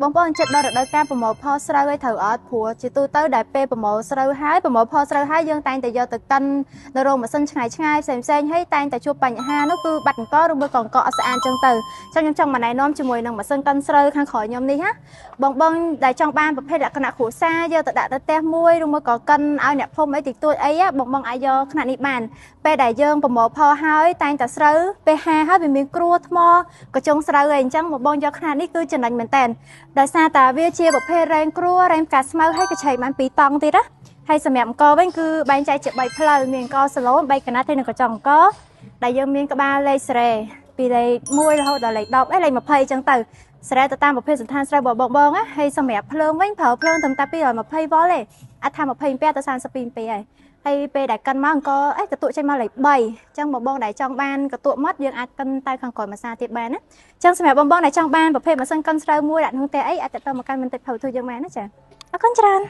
បងប្អូនចិត្តដល់រដូវកាលប្រមូលផលស្រូវឲ្យត្រូវអត់ព្រោះជាទូទៅដែលពេលប្រមូលស្រូវហើយប្រមូលផលស្រូវហើយយើងតែងតែយកទៅកិននៅរោងម៉ាស៊ីនឆ្ងាយផ្សេងហើយតែងតែជួបបញ្ហានោះគឺបាត់អង្គឬមួយក៏អង្គអត់ស្អាតចឹងទៅខ្ញុំចង់មកណែនាំជាមួយនឹងម៉ាស៊ីនកិនស្រូវខាងក្រោយខ្ញុំនេះណាបងដែលចង់បានប្រភេទលក្ខណៈគ្រួសារយកទៅដាក់ទៅផ្ទះមួយឬមួយក៏កិនឲ្យអ្នកភូមិអីតិចតួចអីបងអាចយកខ្នាតនេះបានពេលដែលយើងប្រមូលផលហើយតែងតែស្រូវពេលហាហើយវាមានគ្រួថ្មកញ្ចុងស្រូវអីអញ្ចឹងបងយកខ្នាតនេះគឺចំណេញមែនតើដោយសារតែវាជាប្រភេទរែងគ្រួរែងផ្កាស្មៅហើយក៏ឆែកបាន2តង់ទៀតណាហើយសម្រាប់អង្គវិញគឺបែងចែកជា3ផ្លូវមានអង្គសាឡូន3កណាត់ហើយនិងកញ្ចក់អង្គដែលយើងមានក្បាលលេខសារ៉េពីលេខ1រហូតដល់លេខ10លេខ20អញ្ចឹងទៅសារ៉េទៅតាមប្រភេទសន្តានស្រូវបងណាហើយសម្រាប់ភ្លើងវិញប្រើភ្លើងត្រឹមតែ220វ៉ុលទេអាចថា22ទៅ32អំពែហើយពេលដែលកិនមកអង្គកតុកចេញមកលេខ3អញ្ចឹងបងដែលចង់បានកតុកម៉ត់យើងអាចកិនទៅខាងក្រោយម៉ាសាទៀតបានណាអញ្ចឹងសម្រាប់បងដែលចង់បានប្រភេទម៉ាស៊ីនកិនស្រូវមួយដាក់ក្នុងផ្ទះអីអាចទៅមកកាន់មិនតិចភៅទូយើងបានណាចាអរគុណច្រើន